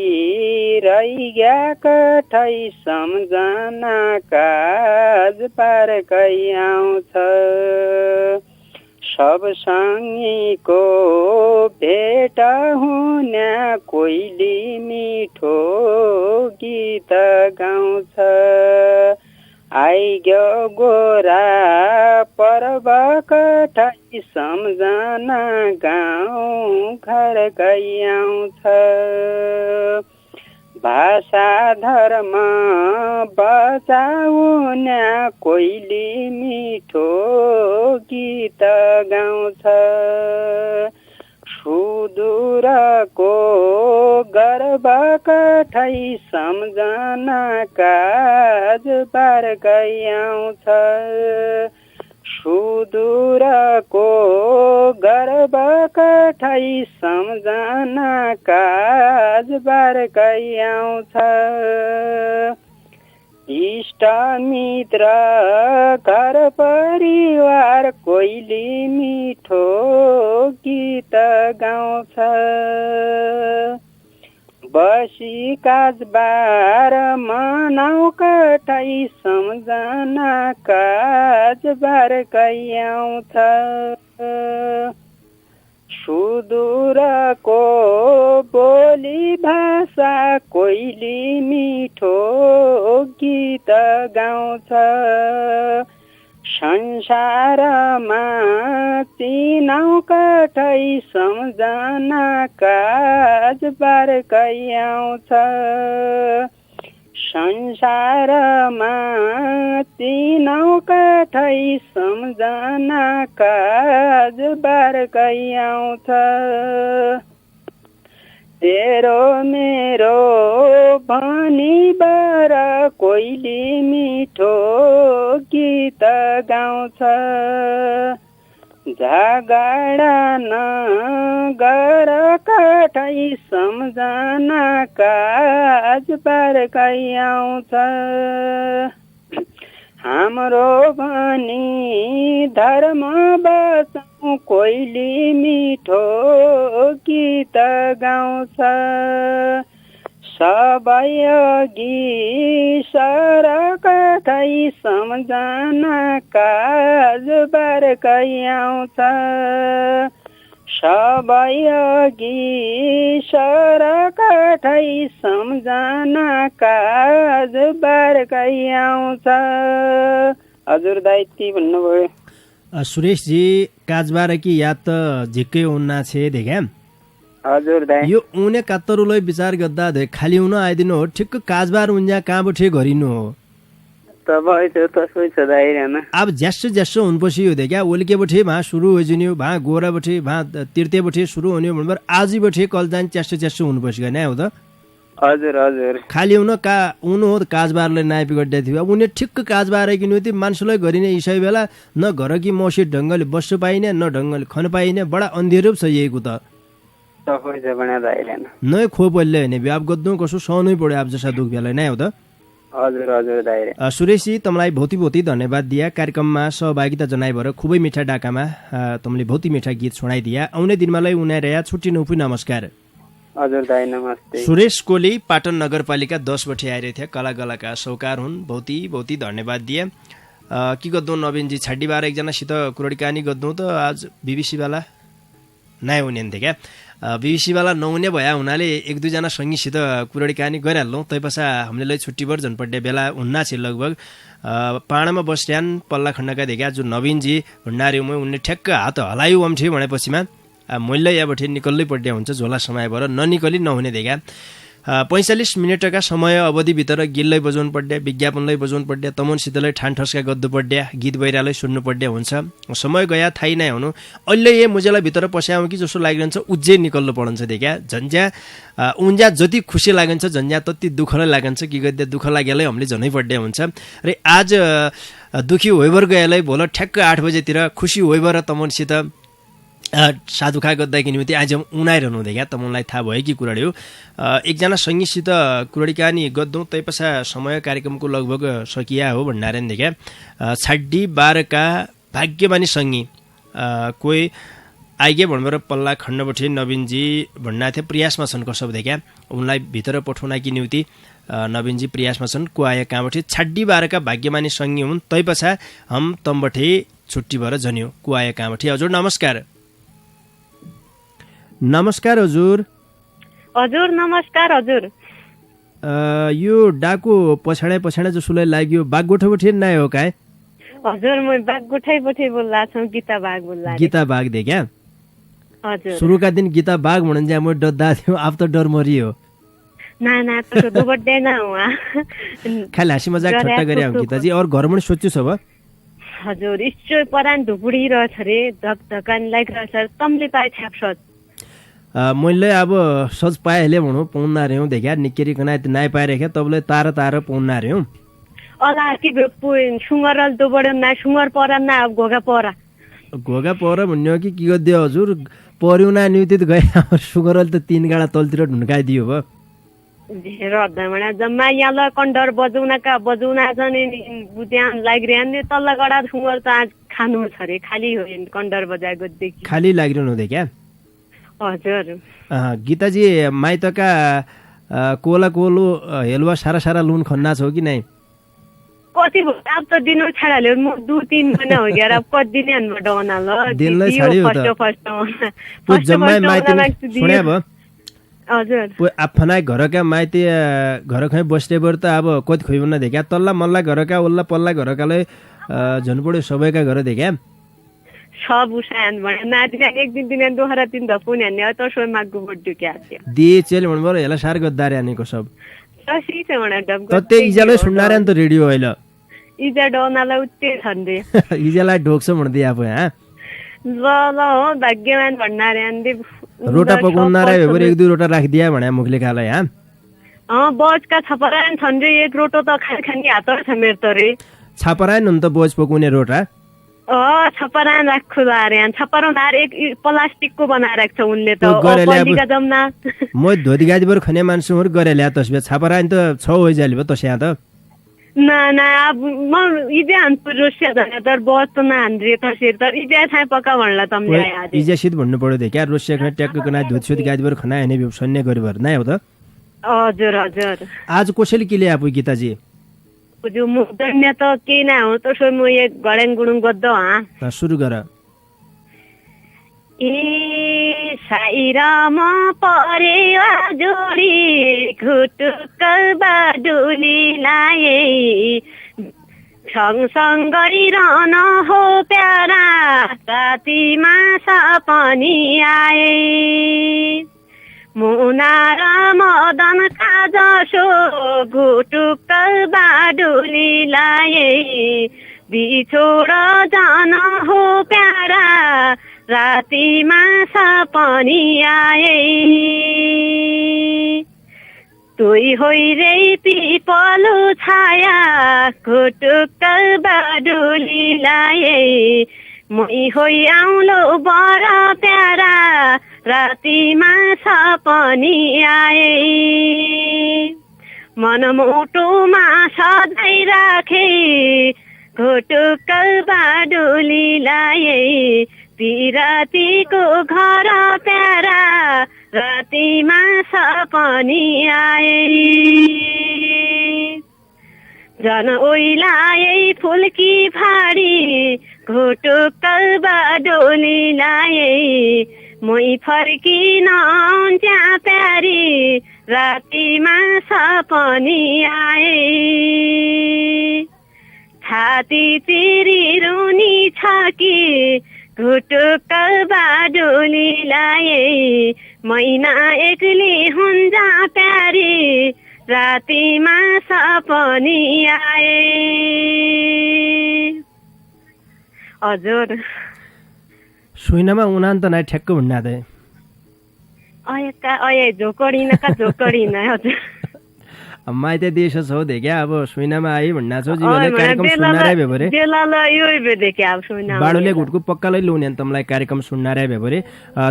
Speaker 10: रहिगा कठै सम्झना काज बारकै आउँछ सब सँगीको भेट हुन्या कोइली मिठो गीत गाउँछ आइग्यो गोरा पर्व कठै सम्झना गाउँ घरकै आउँछ भाषा धर्म बचाउन्या कोइली मिठो गीत गाउँछ सुदूरको गर्व कठै सम्झना काज बारकै आउँछ सुदूरको गर्व कठै सम्झना काज बारकै आउँछ इष्ट मित्र घर परिवार कोइली मिठो गीत गाउँछ बसी काजबार मनाउ कठै सम्झना काज बारकै आउँछ सुदूरको बोली भाषा कोइली मिठो गीत गाउँछ संसारमा चिनाउ कठै सम्झना काज बारकै आउँछ संसारमा चिनाउ कठै सम्झना काज बारकै आउँछ तेरो मेरो भनी बर कोइली मिठो गीत गाउँछ झगडा नगर कठै सम्झना काज बारकै आउँछ हाम्रो भनी धर्म बचाउ कोइली मिठो गीत गाउँछ सबै अघि सरकठै सम्झना काज बारकै आउँछ सबै अघि सरकठै सम्झना काज बारकै आउँछ हजुर दाइ ती भन्नुभयो
Speaker 4: सुरेशजी काजबार की याद त झिक्कै उन्ना छे देख्या
Speaker 10: हजुर दाइ
Speaker 4: यो उने कात्तरुलाई विचार गर्दा धै खाली हुन आइदिनु हो ठिक्क काजबार उन्या कहाँबठे गरिनु हो अब ज्यासो ज्यासो हुनपछि हो देखा ओलिके बठे भा सुरु होइजिन्यो भा गोरा बठे भा तीर्थे बठे सुरु हुने भन्बर आजी बठे कलजान च्यासो च्यासो हुनपछि गने हो त
Speaker 10: हजुर हजुर
Speaker 4: खाली हुन का उनु हो काजबारले नाइपि गड्डे थियो अब उनी ठिक्क काजबार किनु ती मान्छेलाई गरिने इसै बेला न घर कि मौसी ढङ्गले बस्नु पाइने न ढङ्गले खन पाइने बडा अन्धेरो छ यहीको त नै खोपल्ले हैन अब गद्दु कसो सहनै पड्यो अब जसा दुख बेला नै हो त
Speaker 10: हजुर हजुर दाइ
Speaker 4: सुरेशजी तमलाई भौती भौती धन्यवाद दिया कार्यक्रममा सहभागिता जनाइ भएर खुबै मिठा डाकामा तमले भौती मिठा गीत सुनाइदिया आउने दिनमालाई उनाइरया छुट्टिनु पु नमस्कार
Speaker 10: हजुर दाइ नमस्ते
Speaker 1: सुरेश कोली पाटन नगरपालिका 10 बठे आइरहेथे कला गलाका सौकार हुन् भौती भौती धन्यवाद दिए के गर्दौँ नवीनजी छाड्डी बार एकजनासित कुरडी कहानी गर्दौँ त आज बिबिसी वाला नै हुने थियो क्या बिबिसी वाला नहुने भए हुनाले एक दुईजना सङ्गीसित कुरडी कहानी गरिहाल्छौँ तैपछा हामीले छुट्टीभर झन्पड्ने बेला हुन्ना छ लगभग पाडामा बस्ट्यान पल्ला खण्डका देखा जो नवीनजी भण्डारी उनले ठ्याक्क हात हलायो अम्ठ्यो भनेपछिमा मैले यहाँबाट निकल्नै पर्ने हुन्छ झोला समयबाट ननिकली नहुने देखा 45 मिनटका समय अवधिभित्र गिललाई बजाउनु पर्ने विज्ञापनलाई बजाउनु पर्ने तमनसितलाई ठानठस्का गर्नु पर्ने गीत बहिरालाई सुन्नु पर्ने हुन्छ समय गया थाहै नै हुनु अहिले ए मुजेला भित्र पस्याउँ कि जस्तो लागिरहन्छ उज्जै निकल्नु पर्छ देखा झन्झ्या उन्जा जति खुसी लागन्छ झन्झ्या तति दुःखलाई लागन्छ कि गद्य दुःख लागेलाई हामीले झनै पर्ने हुन्छ र आज दुखी होइबर गएलाई भोल ठ्याक्क 8 बजेतिर खुसी होइबर तमनसित साधुखा गर्दाको निम्ति आज उनाइरहनु हुँदै क्या तपाईँलाई थाहा भयो कि कुराडी हो एकजना सङ्गीतसित कुराडी कहानी गर्दौँ तैपछा समय कार्यक्रमको लगभग सकिया हो भण्डारे देखा छाड्डी बारका भाग्यमानी सङ्गी कोही आइगे भनेर पल्ला खण्डबठे नवीनजी भन्ना थिए प्रयासमा छन् कसब देखा उनलाई भित्र पठाउनकी निम्ति नवीनजी प्रयासमा छन् को आए कहाँबठे छाड्डी बारका भाग्यमानी सङ्गी हुन् तैपछा हम तम्बठे छुट्टी भएर जन्यो को आए कहाँबठे हजुर नमस्कार नमस्कार हजुर
Speaker 11: हजुर नमस्कार हजुर
Speaker 1: यो डाको पछाडा जसोलाई लाग्यो बागगोठा नै हो काय
Speaker 11: हजुर म बागगोठै बोल्ला छु गीता बाग बोल्ला
Speaker 1: गीता बाग दे क्या
Speaker 11: हजुर
Speaker 1: सुरुका दिन गीता बाग म्हणन ज्या म डद्दा थियो अब त डर मरियो
Speaker 11: ना ना तो दुबड्डे ना हुआ
Speaker 1: खाली हाँसी मजाक ठट्टा गरे हो गीताजी और घरमा सोच्छु छ भ
Speaker 11: हजुर इच्छो परान ढुकुडी रहछ रे धक धकान लाइक रहछ तमले पाए छापसत
Speaker 1: मैले अब सज पाएले भनौँ पाउना रे हूँ देखा निकेरी कनाय नाइ पाइरहेको तपाईँले तार पाउना रे हूँ
Speaker 11: अला कि सुँगरल दुबड ना सुँगर परा ना अब घोगा पर
Speaker 1: भन्ने हो कि के गर्दियो हजुर पर्युना न्युति गए सुँगरल त 3 गाडा तलतिर ढुन्काइदियो भयो
Speaker 11: रद्दा जम्मा यहाँ कन्डर बजाउना छ नि बुद्यान लागिरहन नि तल्ला गडा सुँगर त आज खानु छ रे खाली हो कन्डर बजाएको देखि
Speaker 1: खाली लागिरहनु हुँदै क्या
Speaker 11: हजुर
Speaker 1: गीताजी माइतका कोलो हेलुवा सारा लुन खन्ना छौ कि नै
Speaker 11: कति अब त दिनो छाडाले म 2-3 महिना हो गया अब कति दिन हनबाट आउना ल
Speaker 1: दिनलाई छाड्यो त जम्मै माइते सुन्या भ
Speaker 11: हजुर
Speaker 1: आफ्ना घरका माइते घर खै बस्ने बर त अब कति खोइबन देखा तल्ला मल्ला घरका उल्ला पल्ला घरकाले झनपडे सबैका घर देखा
Speaker 11: सब उसान भने नाति एक दिन दोहरा तीन धपुन हन्ने त सोय मागु बड्डु क्या
Speaker 1: दे चेल भन्बर हेला सार गद्दार हानेको सब
Speaker 11: ससी छ भने डब
Speaker 1: तते इजाले सुन्नारे नि त रेडियो हैला
Speaker 11: इजा डोनाला उत्ते छन् रे
Speaker 1: इजालाई ढोक्छ भन्दै आफू ह
Speaker 11: ल हो भाग्यमान भन्नारे अन्दी
Speaker 1: रोटा पकाउनारे भएर 1-2 रोटा राखिदिया भने मुखले खालाई ह
Speaker 11: बजका छपरान छन् रे एक रोटो त खानी हात छ मेरो त रे
Speaker 1: छपरान हुन त बोज पकाउने रोटा
Speaker 11: छपरान राख्छु रे छपरान एक प्लास्टिकको बनाएर राख्छ उनले त पल्लीका जम्ना
Speaker 1: म धोती गाजीबर खने मान्छेहरु गरे ल्या तस्बे छपरान त छ होइ जाली भ तस्या त
Speaker 11: ना अब म इजे हान्छु रोसिया धने तर बस त नहान्रे तसेर तर इजे छाय पका भन्ला तमले याद
Speaker 1: इजे सित भन्नु पर्यो देखा रोसिया खने ट्याक्क कना धोती गाजीबर खना हैने सन्ने गरिबर नै हो त
Speaker 11: हजुर
Speaker 1: आज कसैले किले आफू गीताजी
Speaker 11: जो मुदन्य त के ना हो त सो म एक गडेङ गुडुङ गद्दो हा
Speaker 1: सुरु गर
Speaker 11: ए साइराम परेवा जोडी खुटुक्क बाडुली लाए सँगसँग गरिरहन हो प्यारा रातिमा सपनी आए मुना र मदन जसो घुटुक्क बाडुली लाए बिछोड जान हो प्यारा रातिमा सपनी आए तुई होइ रे पिपलु छाया घुटुक्क बाडुली लाए मै होइ आउलो बर प्यारा रातिमा सपनी आए मनमुटुमा सधैँ राखे घुटुक्क बाडुली लाए पिरातीको घर प्यारा रातिमा सपनी आए जन ओइलाए फुल्की फाडी घोटुक्कलबा डोलिलाए मै फर्किन त्यहाँ प्यारी रातिमा सपनी आए छाती चिरी रुनी छ कि घुटुक्कलबा डोलिलाए मैना एक्लै हुन्छ प्यारी रातिमा सपनी आए। हजुर
Speaker 4: सुइनमा उनान त नाइ ठ्याक्क भन्ना त
Speaker 11: अये झोकडिन का झोकडिन हजुर
Speaker 4: माइते देश छौ देख्या अब सुइनामा आई भन्ना छौ जीवनले कार्यक्रम सुन्नारै भेबरे
Speaker 11: देलाला यो देख्या अब सुइना
Speaker 4: बाडुले गुटको पक्कालै लोन्यान तमलाई कार्यक्रम सुन्नारै भेबरे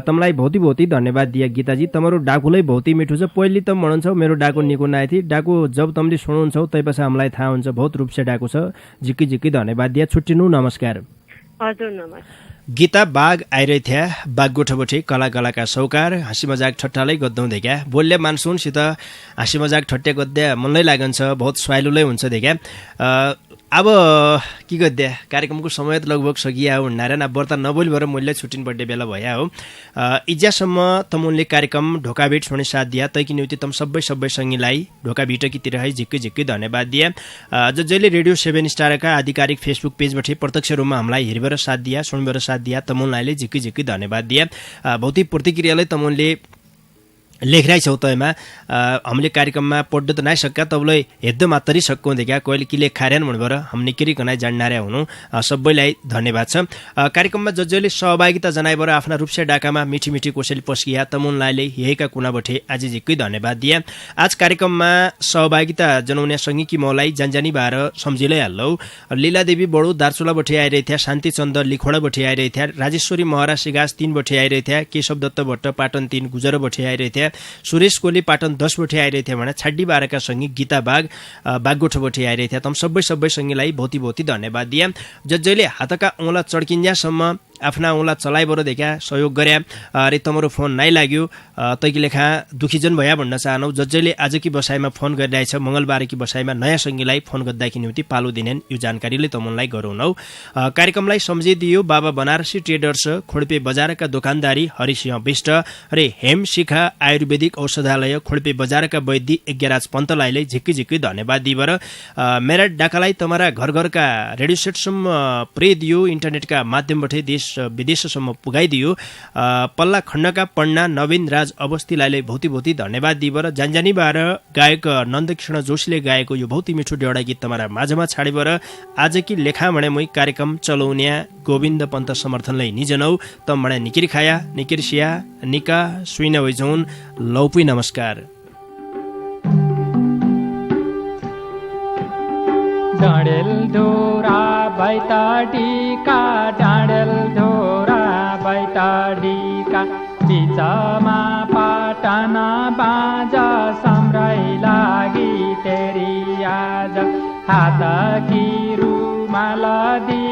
Speaker 4: तमलाई बहुत बहुत धन्यवाद दिया गीताजी तमरो डाकुलै बहुत मिठो छ पहिले त मनन्छौ मेरो डाकु निको नाइ थी डाकु जब तमले सुनाउँछौ तैपछि हामीलाई थाहा हुन्छ बहुत रूप से डाकु छ झिक्की झिक्की धन्यवाद दिया छुट्टिनु नमस्कार।
Speaker 11: हजुर नमस्कार।
Speaker 1: गीता बाघ आइरहेथ्या बाघ गोठबोठी कला कलाका सौकार हाँसी मजाक ठट्टालै गद्दौँ देख्या बोल्ने मान्छौँसित हाँसी मजाक ठट्टे गद्या मनलै लागन्छ बहुत स्वाइलोलै हुन्छ देख्या। अब के गद्या कार्यक्रमको समय त लगभग सकिया हो भन्नारा ना बर्ता नबोली भएर मैले छुट्टिन बर्थडे बेला भया हो इज्यासम्म तमुनले कार्यक्रम ढोकाभेट सुने साथ दिया तैकी निम्ति तम सबै सङ्गीलाई ढोकाभेटकीतिर है झिक्कै झिक्कै धन्यवाद दिया। जसले रेडियो 7 स्टारका आधिकारिक फेसबुक पेजबाट प्रत्यक्ष रूपमा हामीलाई हेरेर साथ दिया सुनेर साथ दिया तमुनलाई झिक्कै झिक्कै धन्यवाद दिया। भौतिक प्रतिक्रियालाई तमुनले लेखिरहेको छौ तयमा हामीले कार्यक्रममा पढ्न त नाइ सक्का तबलाई हेर्द मात्रै सक्कौँ देखा कहिले के लेखार्यान भनेर हामीले केरिकनाइ जान्नार्या हुनु सबैलाई धन्यवाद छ। कार्यक्रममा जसले सहभागिता जनाइबर आफ्ना रूपसे डाकामा मिठी मिठी कोसेली पस्किया तमुनलाई यहीका कुनाबठे आज झिक्कै धन्यवाद दिया। आज कार्यक्रममा सहभागिता जनाउने सँगै कि मलाई जानजानी भएर सम्झिलै हाल्लौ लीलादेवी बडो दार्चुलाबठे आइरहेथ्या शान्ति चन्द लिखोडाबठे आइरहेथ्या राजेश्वरी महरा सिगास 3 बठे आइरहेथ्या केशव दत्त भट्ट पाटन 3 गुजरबठे आइरहेथ्या सुरेश कोली पाटन 10 बठे आइरहेथ्या भने छाड्डी बारका सँगै गीता बाघ बागगोठबठे आइरहेथ्या तम सबै सँगैलाई बहुत बहुत धन्यवाद दिया। जसले हातका औँला चड्किन्जासम्म आफ्ना औँला चलाइबर देखा सहयोग गर्या अरे तमरो फोन नाइ लाग्यो तैकी लेखा दुखीजन भया भन्न चाहनौ जसले आजकी बसाइमा फोन गरिरहेछ मंगलबारकी बसाइमा नयाँ सङ्गीलाई फोन गर्दाकी निम्ति पालो दिनेन यो जानकारीले तमलाई गराउनौ। कार्यक्रमलाई सम्झिदियो बाबा बनारसी ट्रेडर्स खोडपे बजारका दोकानदारी हरिसिंह विष्ट र हेम शिखा आयुर्वेदिक औषधालय खोडपे बजारका वैद्य यज्ञराज पन्तलाईले झिक्कै झिक्कै धन्यवाद दिएर मेरा डाकालाई तमरा घर घरका रेडियो सेटसम्म प्रे दियो इन्टरनेटका माध्यमबाट देश विदेशसम्म पुगाइदियो। पल्ला खण्डका पण्ना नवीन राज अवस्थीलाई बहुत बहुत धन्यवाद दिएर जानजानी भएर गायक नन्दकृष्ण जोशीले गाएको यो बहुत मिठो डेउडा गीत तमरा माझमा छाडेर आजकी लेखा भने मै कार्यक्रम चलाउने गोविन्द पन्त समर्थनलाई निजनौ त मडा निकिर खाया निकिर सिया निका सुइन वैजौन लौपुई नमस्कार।
Speaker 12: डाँडेल ढोरा बैताडीका डाँडेल ढोरा बैताडीका बिचमा पाटना बाजा सम्राइ लागि तेरी आज हात कि रुमाल दि